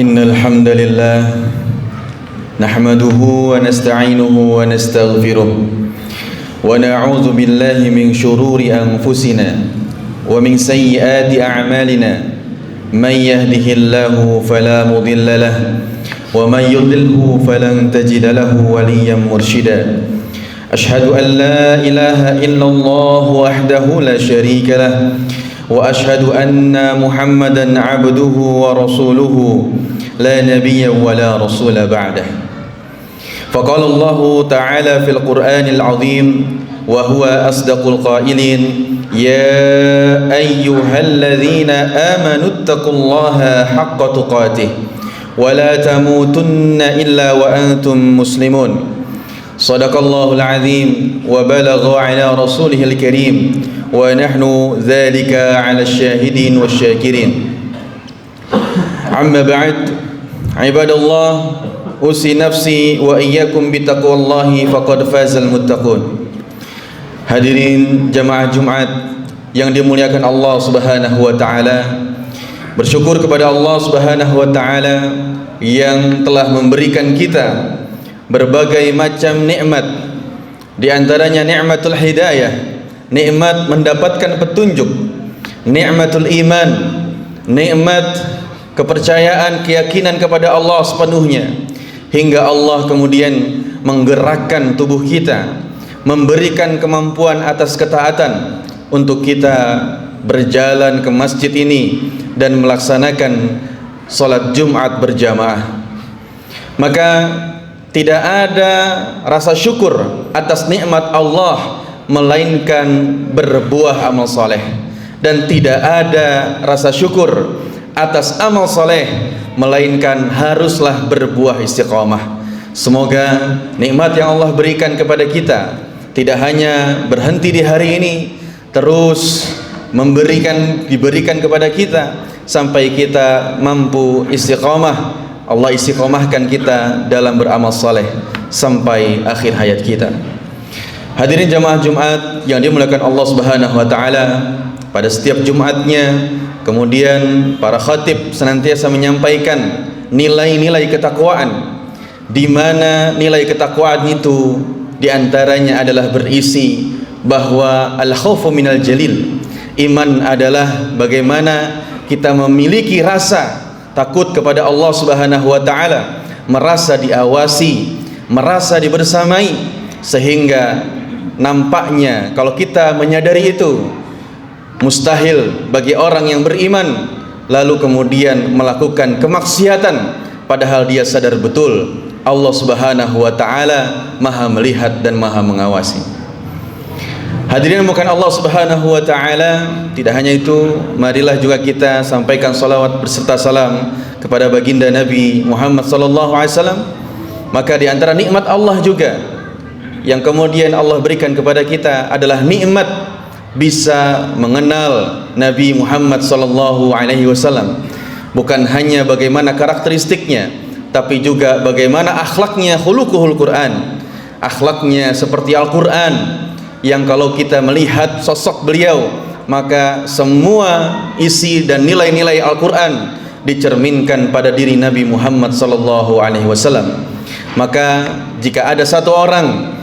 إن الحمد لله نحمده ونستعينه ونستغفره ونعوذ بالله من شرور أنفسنا ومن سيئات أعمالنا من يهده الله فلا مضل له ومن يضلله فلن تجد له وليا مرشدا أشهد أن لا إله إلا الله وحده لا شريك له وأشهد أن محمدا عبده ورسوله لا نبي ولا رسول بعده فقال الله تعالى في القرآن العظيم وهو أصدق القائلين يا أيها الذين آمنوا اتقوا الله حق تقاته ولا تموتن إلا وأنتم مسلمون صدق الله العظيم وبلغ على رسوله الكريم ونحن ذلك على الشاهدين والشاكرين أما بعد عباد الله أوصي نفسي وإياكم بتقوى الله فقد فاز المتقون. Hadirin jamaah Jumat yang dimuliakan Allah Subhanahu wa taala, bersyukur kepada Allah Subhanahu wa taala yang telah memberikan kita berbagai macam nikmat, di antaranya nikmatul hidayah, nikmat mendapatkan petunjuk, nikmatul iman, nikmat kepercayaan, keyakinan kepada Allah sepenuhnya, hingga Allah kemudian menggerakkan tubuh kita, memberikan kemampuan atas ketaatan untuk kita berjalan ke masjid ini dan melaksanakan salat Jumat berjamaah. Maka tidak ada rasa syukur atas nikmat Allah melainkan berbuah amal soleh, dan tidak ada rasa syukur atas amal soleh melainkan haruslah berbuah istiqamah. Semoga nikmat yang Allah berikan kepada kita tidak hanya berhenti di hari ini, terus diberikan kepada kita sampai kita mampu istiqamah. Allah istiqamahkan kita dalam beramal saleh sampai akhir hayat kita. Hadirin jamaah Jumat yang dimuliakan Allah Subhanahu wa taala, pada setiap Jumatnya kemudian para khatib senantiasa menyampaikan nilai-nilai ketakwaan, di mana nilai ketakwaan itu diantaranya adalah berisi bahwa al-khawfu minal jalil. Iman adalah bagaimana kita memiliki rasa takut kepada Allah Subhanahu wa taala, merasa diawasi, merasa dibersamai, sehingga nampaknya kalau kita menyadari itu mustahil bagi orang yang beriman lalu kemudian melakukan kemaksiatan, padahal dia sadar betul Allah Subhanahu wa taala Maha melihat dan Maha mengawasi. Hadirin bukan Allah Subhanahu wa taala, tidak hanya itu, marilah juga kita sampaikan salawat berserta salam kepada baginda Nabi Muhammad sallallahu alaihi wasallam. Maka di antara nikmat Allah juga yang kemudian Allah berikan kepada kita adalah nikmat bisa mengenal Nabi Muhammad sallallahu alaihi wasallam. Bukan hanya bagaimana karakteristiknya, tapi juga bagaimana akhlaknya, khuluquhul Quran. Akhlaknya seperti Al-Quran, yang kalau kita melihat sosok beliau, maka semua isi dan nilai-nilai Al-Quran dicerminkan pada diri Nabi Muhammad sallallahu alaihi wasallam. Maka jika ada satu orang,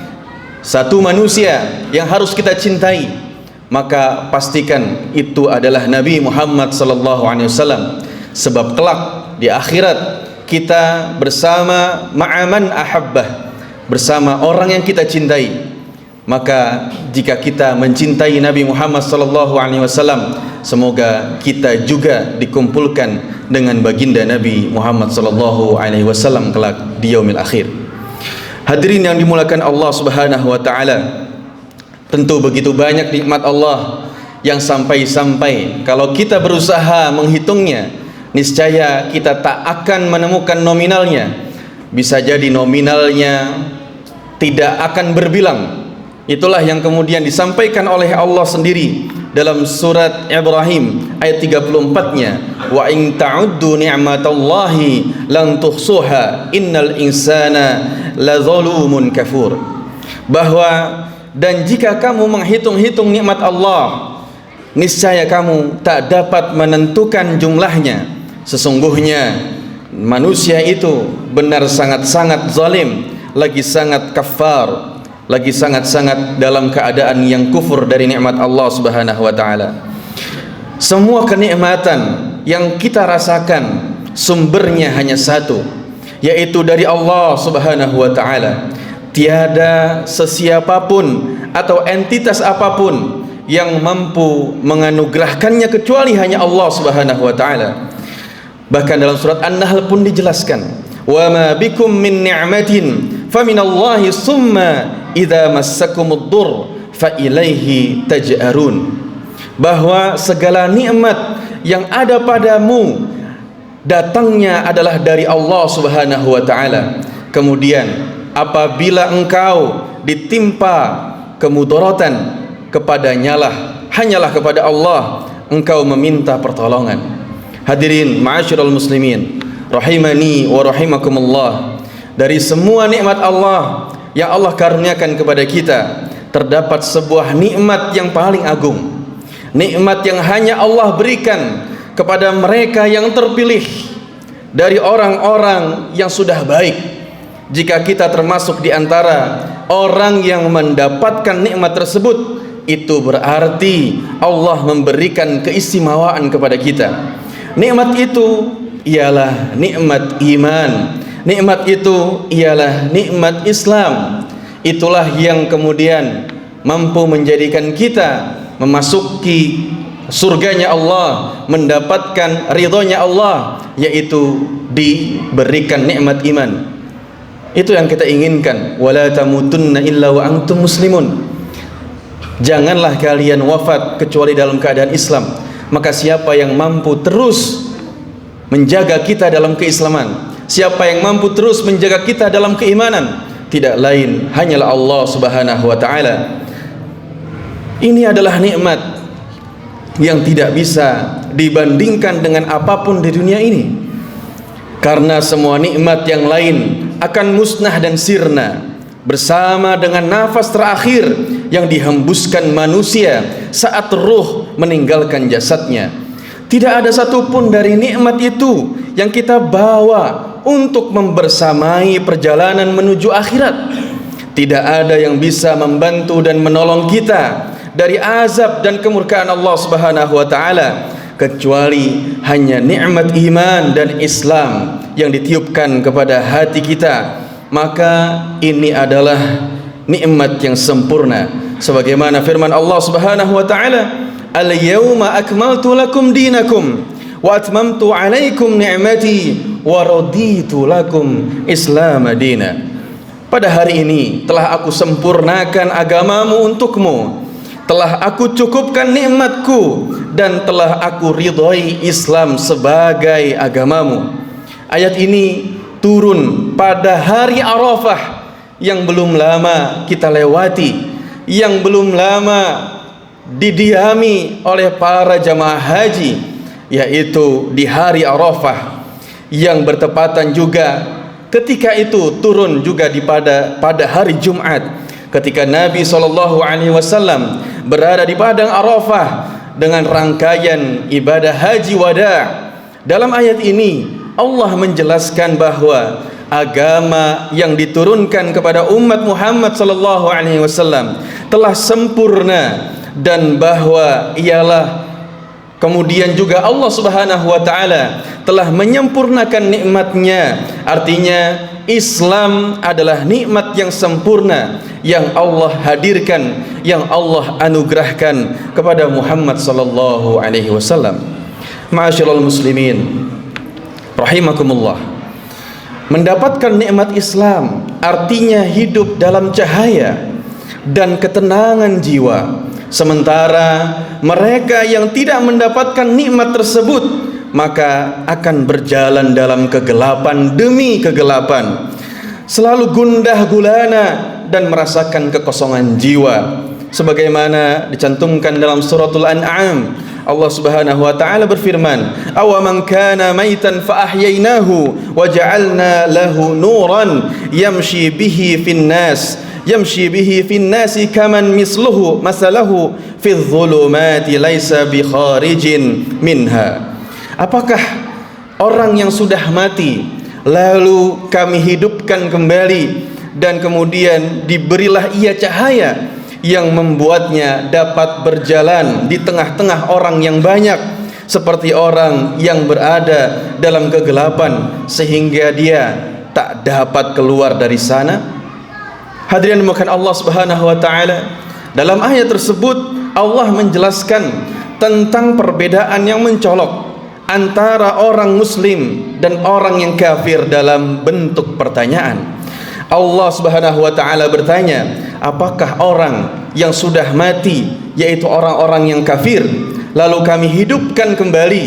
satu manusia yang harus kita cintai, maka pastikan itu adalah Nabi Muhammad sallallahu alaihi wasallam. Sebab kelak di akhirat kita bersama ma'aman ahabbah, bersama orang yang kita cintai. Maka jika kita mencintai Nabi Muhammad sallallahu alaihi wasallam, semoga kita juga dikumpulkan dengan baginda Nabi Muhammad sallallahu alaihi wasallam kelak di yaumil akhir. Hadirin yang dimuliakan Allah Subhanahu wa taala, tentu begitu banyak nikmat Allah yang sampai-sampai kalau kita berusaha menghitungnya, niscaya kita tak akan menemukan nominalnya. Bisa jadi nominalnya tidak akan berbilang. Itulah yang kemudian disampaikan oleh Allah sendiri dalam surat Ibrahim ayat 34-nya, wa in ta'uddu ni'matallahi lan tuhsuha innal insana lazalumun kafur. Bahwa dan jika kamu menghitung-hitung nikmat Allah, niscaya kamu tak dapat menentukan jumlahnya. Sesungguhnya manusia itu benar sangat-sangat zalim, lagi sangat kafar, lagi sangat-sangat dalam keadaan yang kufur dari nikmat Allah Subhanahu wa taala. Semua kenikmatan yang kita rasakan sumbernya hanya satu, yaitu dari Allah Subhanahu wa taala. Tiada sesiapapun atau entitas apapun yang mampu menganugerahkannya kecuali hanya Allah Subhanahu wa taala. Bahkan dalam surat An-Nahl pun dijelaskan, "Wa ma bikum min ni'matin faminallahi summa idza massakumud dur fa ilaihi taj'arun." Bahwa segala nikmat yang ada padamu datangnya adalah dari Allah Subhanahu wa taala. Kemudian apabila engkau ditimpa kemudaratan, hanyalah kepada Allah engkau meminta pertolongan. Hadirin ma'asyiral muslimin rahimani wa rahimakumullah, dari semua nikmat Allah yang Allah karuniakan kepada kita terdapat sebuah nikmat yang paling agung, nikmat yang hanya Allah berikan kepada mereka yang terpilih dari orang-orang yang sudah baik. Jika kita termasuk di antara orang yang mendapatkan nikmat tersebut, itu berarti Allah memberikan keistimewaan kepada kita. Nikmat itu ialah nikmat iman, nikmat itu ialah nikmat Islam. Itulah yang kemudian mampu menjadikan kita memasuki surganya Allah, mendapatkan ridhonya Allah, yaitu diberikan nikmat iman. Itu yang kita inginkan. Wala tamutunna illa wa antum muslimun. Janganlah kalian wafat kecuali dalam keadaan Islam. Maka siapa yang mampu terus menjaga kita dalam keislaman, siapa yang mampu terus menjaga kita dalam keimanan, tidak lain hanyalah Allah Subhanahu wa taala. Ini adalah nikmat yang tidak bisa dibandingkan dengan apapun di dunia ini, karena semua nikmat yang lain akan musnah dan sirna bersama dengan nafas terakhir yang dihembuskan manusia saat ruh meninggalkan jasadnya. Tidak ada satupun dari nikmat itu yang kita bawa untuk membersamai perjalanan menuju akhirat. Tidak ada yang bisa membantu dan menolong kita dari azab dan kemurkaan Allah Subhanahu wa taala kecuali hanya nikmat iman dan Islam yang ditiupkan kepada hati kita. Maka ini adalah nikmat yang sempurna, sebagaimana firman Allah Subhanahu wa taala, "Al-yauma akmaltu lakum dinakum wa atmamtu 'alaikum ni'mati wa raditu lakum Islam madina." Pada hari ini telah aku sempurnakan agamamu untukmu, telah aku cukupkan nikmatku, dan telah aku ridhoi Islam sebagai agamamu. Ayat ini turun pada hari Arafah yang belum lama kita lewati, yang belum lama didiami oleh para jamaah haji, yaitu di hari Arafah yang bertepatan juga ketika itu turun juga pada hari Jumat, ketika Nabi SAW berada di padang Arafah dengan rangkaian ibadah haji wada. Dalam ayat ini Allah menjelaskan bahwa agama yang diturunkan kepada umat Muhammad SAW telah sempurna, dan bahwa ialah kemudian juga Allah Subhanahu wa taala telah menyempurnakan nikmatnya. Artinya Islam adalah nikmat yang sempurna yang Allah hadirkan, yang Allah anugerahkan kepada Muhammad sallallahu alaihi wasallam. Ma'asyiral muslimin rahimakumullah, mendapatkan nikmat Islam artinya hidup dalam cahaya dan ketenangan jiwa. Sementara mereka yang tidak mendapatkan nikmat tersebut maka akan berjalan dalam kegelapan demi kegelapan, selalu gundah gulana dan merasakan kekosongan jiwa. Sebagaimana dicantumkan dalam suratul An'am, Allah Subhanahu wa taala berfirman, "Awaman kana maitan fa ahyainahu wa ja'alna lahu nuran yamshi bihi fin nasi kaman misluhu masalahu fidh dhulumati laisa bi kharijin minha." Apakah orang yang sudah mati, lalu kami hidupkan kembali, dan kemudian diberilah ia cahaya yang membuatnya dapat berjalan di tengah-tengah orang yang banyak, seperti orang yang berada dalam kegelapan sehingga dia tak dapat keluar dari sana. Hadirin dimuliakan Allah Subhanahu wa taala, dalam ayat tersebut Allah menjelaskan tentang perbedaan yang mencolok antara orang muslim dan orang yang kafir dalam bentuk pertanyaan. Allah Subhanahu wa taala bertanya, apakah orang yang sudah mati, yaitu orang-orang yang kafir, lalu kami hidupkan kembali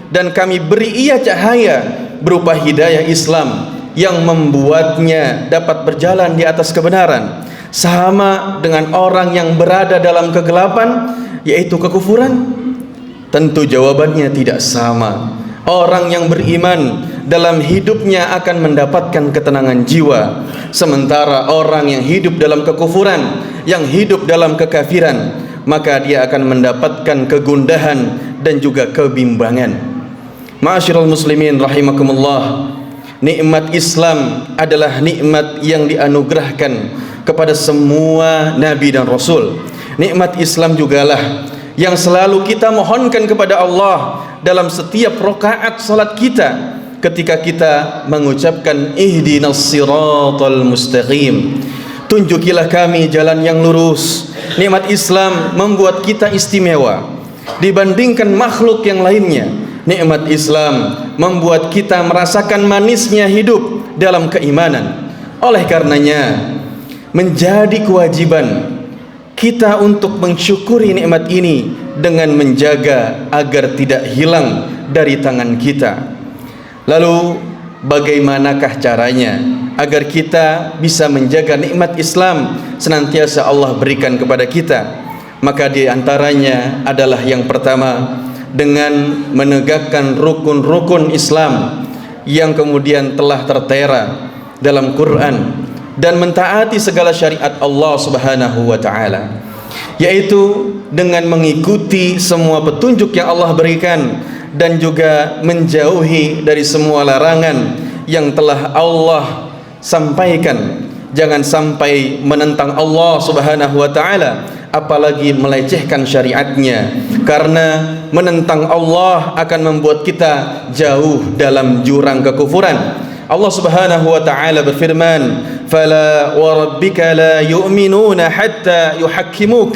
dan kami beri ia cahaya berupa hidayah Islam yang membuatnya dapat berjalan di atas kebenaran, sama dengan orang yang berada dalam kegelapan, yaitu kekufuran? Tentu jawabannya tidak sama. Orang yang beriman dalam hidupnya akan mendapatkan ketenangan jiwa, sementara orang yang hidup dalam kekufuran, yang hidup dalam kekafiran, maka dia akan mendapatkan kegundahan dan juga kebimbangan. Ma'asyiral muslimin rahimakumullah, nikmat Islam adalah nikmat yang dianugerahkan kepada semua nabi dan rasul. Nikmat Islam jugalah yang selalu kita mohonkan kepada Allah dalam setiap rakaat salat kita, ketika kita mengucapkan ihdinas siratal mustaqim, tunjukilah kami jalan yang lurus. Nikmat Islam membuat kita istimewa dibandingkan makhluk yang lainnya. Nikmat Islam membuat kita merasakan manisnya hidup dalam keimanan. Oleh karenanya menjadi kewajiban kita untuk mensyukuri nikmat ini dengan menjaga agar tidak hilang dari tangan kita. Lalu bagaimanakah caranya agar kita bisa menjaga nikmat Islam senantiasa Allah berikan kepada kita? Maka di antaranya adalah yang pertama, dengan menegakkan rukun-rukun Islam yang kemudian telah tertera dalam Quran, dan mentaati segala syariat Allah Subhanahu wa taala, yaitu dengan mengikuti semua petunjuk yang Allah berikan dan juga menjauhi dari semua larangan yang telah Allah sampaikan. Jangan sampai menentang Allah Subhanahu wa taala, apalagi melecehkan syariatnya, karena menentang Allah akan membuat kita jauh dalam jurang kekufuran. Allah Subhanahu wa taala berfirman, "Fala wa rabbika la yu'minuna hatta yuhakkimuk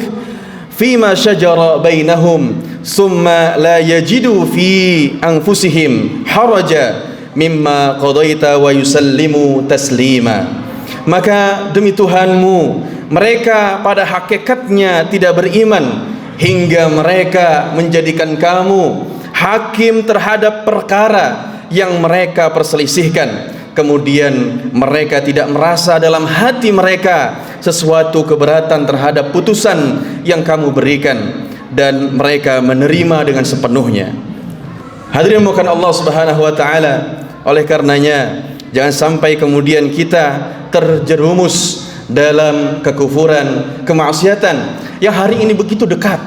fima shajara bainahum summa la yajidu fi anfusihim haraja mimma qadaita wa yusallimu taslima." Maka demi Tuhanmu, mereka pada hakikatnya tidak beriman hingga mereka menjadikan kamu hakim terhadap perkara yang mereka perselisihkan, kemudian mereka tidak merasa dalam hati mereka sesuatu keberatan terhadap putusan yang kamu berikan, dan mereka menerima dengan sepenuhnya. Hadirin bukan Allah Subhanahu wa taala, oleh karenanya jangan sampai kemudian kita terjerumus dalam kekufuran, kemaksiatan yang hari ini begitu dekat.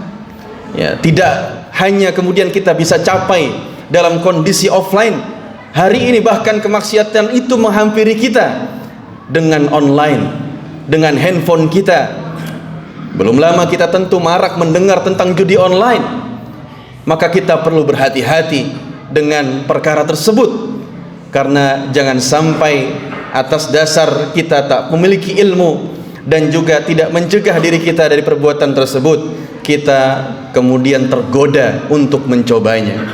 Ya, tidak hanya kemudian kita bisa capai dalam kondisi offline. Hari ini bahkan kemaksiatan itu menghampiri kita dengan online, dengan handphone kita. Belum lama kita tentu marak mendengar tentang judi online. Maka kita perlu berhati-hati dengan perkara tersebut, karena jangan sampai atas dasar kita tak memiliki ilmu dan juga tidak mencegah diri kita dari perbuatan tersebut, kita kemudian tergoda untuk mencobanya.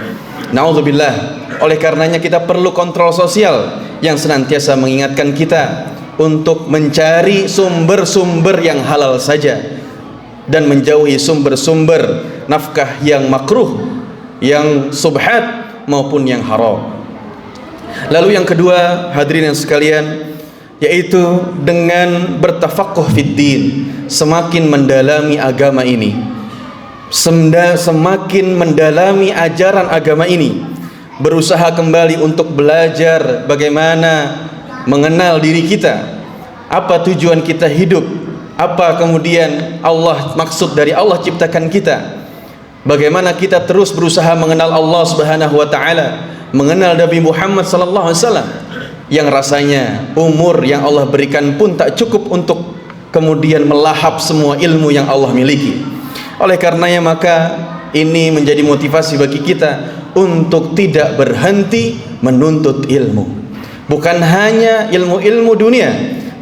Na'udzubillah. Oleh karenanya kita perlu kontrol sosial yang senantiasa mengingatkan kita untuk mencari sumber-sumber yang halal saja dan menjauhi sumber-sumber nafkah yang makruh, yang subhat maupun yang haram. Lalu yang kedua, hadirin yang sekalian, yaitu dengan bertafaqquh fid din, semakin mendalami agama ini, semakin mendalami ajaran agama ini, berusaha kembali untuk belajar bagaimana mengenal diri kita, apa tujuan kita hidup, apa kemudian Allah, maksud dari Allah ciptakan kita. Bagaimana kita terus berusaha mengenal Allah Subhanahu wa taala, mengenal Nabi Muhammad sallallahu alaihi wasallam yang rasanya umur yang Allah berikan pun tak cukup untuk kemudian melahap semua ilmu yang Allah miliki. Oleh karenanya maka ini menjadi motivasi bagi kita untuk tidak berhenti menuntut ilmu. Bukan hanya ilmu-ilmu dunia,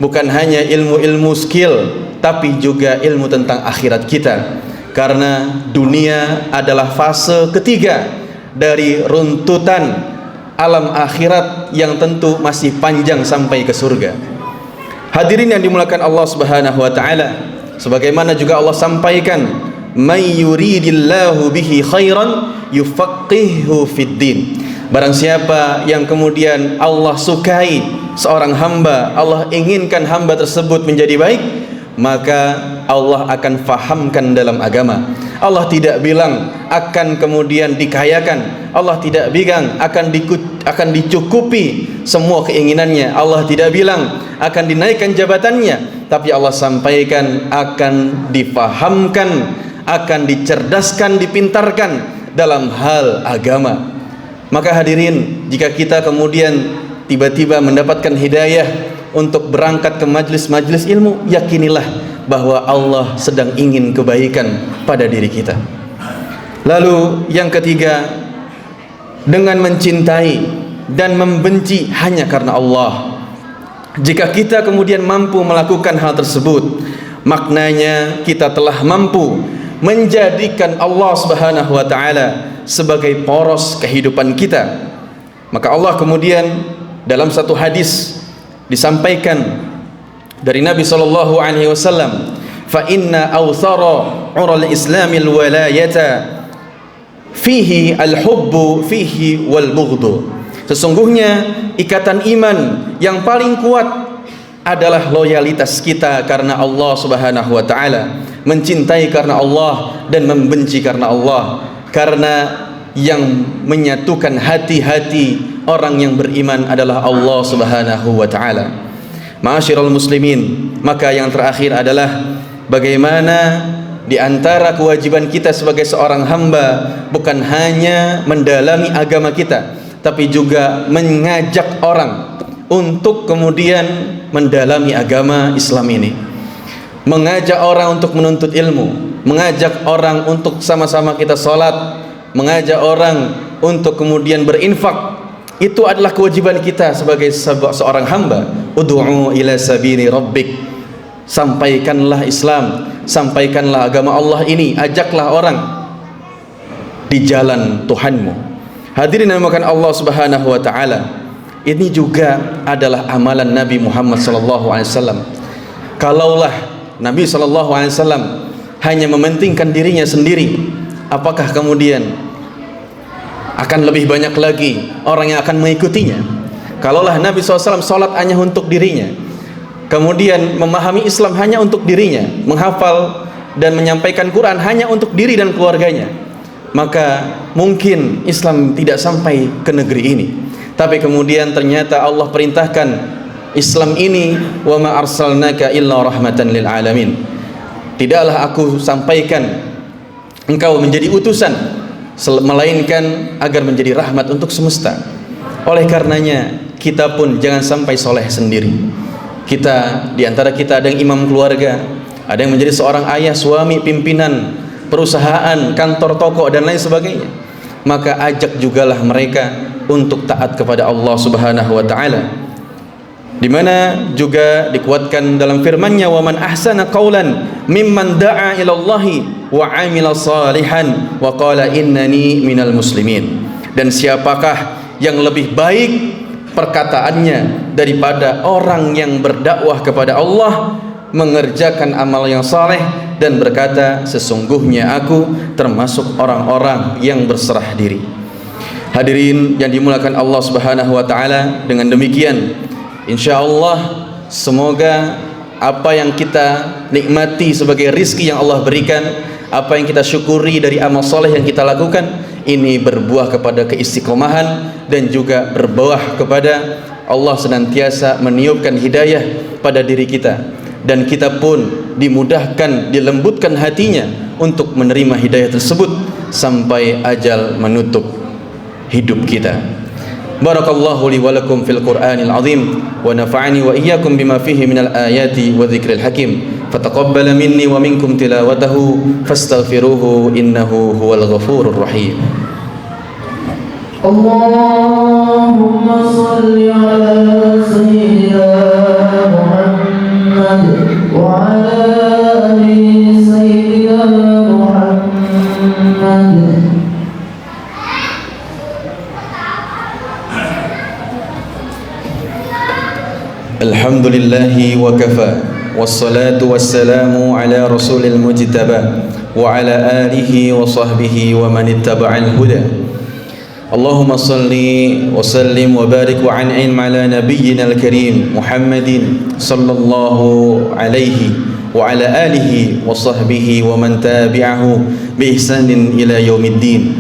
bukan hanya ilmu-ilmu skill, tapi juga ilmu tentang akhirat kita. Karena dunia adalah fase ketiga dari runtutan alam akhirat yang tentu masih panjang sampai ke surga. Hadirin yang dimuliakan Allah Subhanahu wa taala, sebagaimana juga Allah sampaikan, "May yuridillahu bihi khairan yufaqqihhu fid din." Barang siapa yang kemudian Allah sukai seorang hamba, Allah inginkan hamba tersebut menjadi baik, maka Allah akan fahamkan dalam agama. Allah tidak bilang akan kemudian dikayakan, Allah tidak bilang akan dicukupi semua keinginannya, Allah tidak bilang akan dinaikkan jabatannya, tapi Allah sampaikan akan difahamkan, akan dicerdaskan, dipintarkan dalam hal agama. Maka hadirin, jika kita kemudian tiba-tiba mendapatkan hidayah untuk berangkat ke majlis-majlis ilmu, yakinilah bahwa Allah sedang ingin kebaikan pada diri kita. Lalu yang ketiga, dengan mencintai dan membenci hanya karena Allah. Jika kita kemudian mampu melakukan hal tersebut, maknanya kita telah mampu menjadikan Allah Subhanahu wa taala sebagai poros kehidupan kita. Maka Allah kemudian dalam satu hadis disampaikan dari Nabi sallallahu alaihi wasallam, "Fa inna awthara 'ural islamil walayata fihi al-hubbu fihi wal bughdu." Sesungguhnya ikatan iman yang paling kuat adalah loyalitas kita karena Allah Subhanahu wa taala, mencintai karena Allah dan membenci karena Allah. Karena yang menyatukan hati-hati orang yang beriman adalah Allah Subhanahu wa taala. Ma'asyiral muslimin, maka yang terakhir adalah bagaimana di antara kewajiban kita sebagai seorang hamba bukan hanya mendalami agama kita, tapi juga mengajak orang untuk kemudian mendalami agama Islam ini. Mengajak orang untuk menuntut ilmu, mengajak orang untuk sama-sama kita salat, mengajak orang untuk kemudian berinfak. Itu adalah kewajiban kita sebagai seorang hamba. Ud'u ila sabili rabbik. Sampaikanlah Islam, sampaikanlah agama Allah ini, ajaklah orang di jalan Tuhanmu. Hadirin yang dimuliakan Allah Subhanahu wa taala, ini juga adalah amalan Nabi Muhammad sallallahu alaihi wasallam. Kalaulah Nabi sallallahu alaihi wasallam hanya mementingkan dirinya sendiri, apakah kemudian akan lebih banyak lagi orang yang akan mengikutinya? Kalaulah Nabi SAW sholat hanya untuk dirinya, kemudian memahami Islam hanya untuk dirinya, menghafal dan menyampaikan Quran hanya untuk diri dan keluarganya, maka mungkin Islam tidak sampai ke negeri ini. Tapi kemudian ternyata Allah perintahkan Islam ini, wa ma arsalnaka illa rahmatan lil alamin. Tidaklah aku sampaikan engkau menjadi utusan melainkan agar menjadi rahmat untuk semesta. Oleh karenanya kita pun jangan sampai soleh sendiri. Kita, di antara kita ada yang imam keluarga, ada yang menjadi seorang ayah, suami, pimpinan perusahaan, kantor, toko dan lain sebagainya. Maka ajak jugalah mereka untuk taat kepada Allah Subhanahu wa taala. Di mana juga dikuatkan dalam firman-Nya, "Wa man ahsana qaulan mimman da'a ila Allahi wa 'amila salihan wa qala innani minal muslimin." Dan siapakah yang lebih baik perkataannya daripada orang yang berdakwah kepada Allah, mengerjakan amal yang saleh dan berkata, "Sesungguhnya aku termasuk orang-orang yang berserah diri." Hadirin yang dimuliakan Allah Subhanahu wa taala, dengan demikian insyaallah semoga apa yang kita nikmati sebagai rizki yang Allah berikan, apa yang kita syukuri dari amal soleh yang kita lakukan, ini berbuah kepada keistiqomahan dan juga berbuah kepada Allah senantiasa meniupkan hidayah pada diri kita, dan kita pun dimudahkan, dilembutkan hatinya untuk menerima hidayah tersebut sampai ajal menutup hidup kita. Barakallahu li wa lakum fil Qur'anil azim wa nafa'ani wa iyyakum bima fihi minal ayati wa dzikril hakim. Fataqabbal minni wa minkum tilawatahu fastaghfiruhu innahu huwal ghafurur rahim. Allahumma salli ala sayyidina Muhammad wa ala ali sayyidina Muhammad. Alhamdulillahi wa kafa, wassalatu wassalamu ala rasulil mujtaba wa ala alihi wa sahbihi wa man ittaba'al huda. Allahumma salli wa sallim wa barik wa an'im ala nabiyyina al-karim Muhammadin sallallahu alaihi wa ala alihi wa sahbihi wa man tabi'ahu bi ihsanin ila yaumiddin.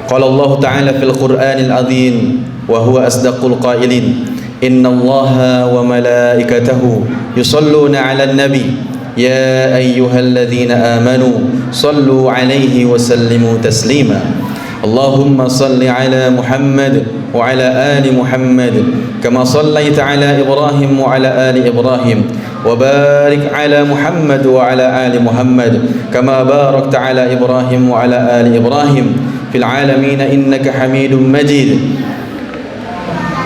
Qala Allah ta'ala fil Qur'anil azim wa huwa asdaqul qailin. Inna Allaha wa malaikatahu yusalluna 'alan nabi ya ayyuhalladzina amanu sallu 'alaihi wa sallimu taslima. Allahumma salli 'ala Muhammad wa 'ala ali Muhammad kama sallaita 'ala Ibrahim wa 'ala ali Ibrahim wa barik 'ala Muhammad wa 'ala ali Muhammad kama barakta 'ala Ibrahim wa 'ala ali Ibrahim fil 'alamin innaka Hamidum Majid.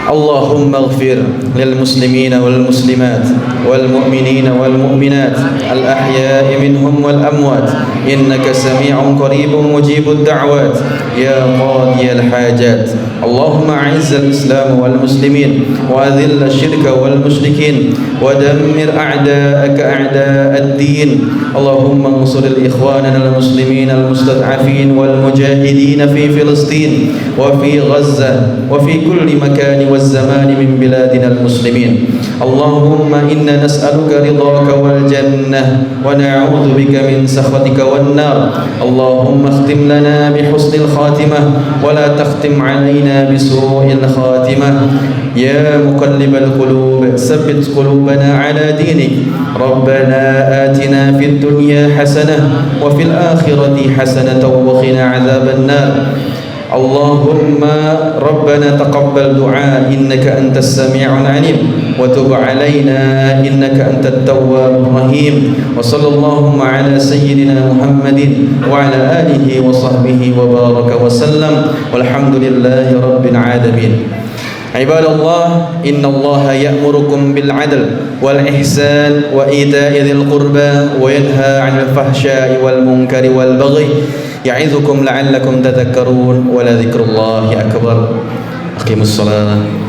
اللهم اغفر للمسلمين والمسلمات والمؤمنين والمؤمنات الأحياء منهم والأموات إنك سميع قريب مجيب الدعوات يا قاضي الحاجات. اللهم أعز الإسلام والمسلمين وأذل الشرك والمشركين ودمر أعداءك أعداء الدين. اللهم انصر الإخواننا المسلمين المستضعفين والمجاهدين في فلسطين وفي غزة وفي كل مكان والزمان من بلادنا المسلمين. اللهم إنا نسألك رضاك والجنة ونعوذ بك من سخطك والنار. اللهم اختم لنا بحسن الخاتمة ولا تختم علينا بسوء الخاتمة. يا مقلب القلوب ثبت قلوبنا على دينك. ربنا آتنا في الدنيا حسنة وفي الآخرة حسنة وقنا عذاب النار. اللهم ربنا تقبل دعاء إنك أنت السميع العليم وتب علينا إنك أنت التواب الرحيم. وصلى اللهم على سيدنا محمد وعلى آله وصحبه وبارك وسلم والحمد لله رب العالمين. عباد الله إن الله يأمركم بالعدل والإحسان وإيتاء ذي القربى وينهى عن الفحشاء والمنكر والبغي يعظكم لعلكم تذكرون ولذكر الله أكبر. أقيموا الصلاة.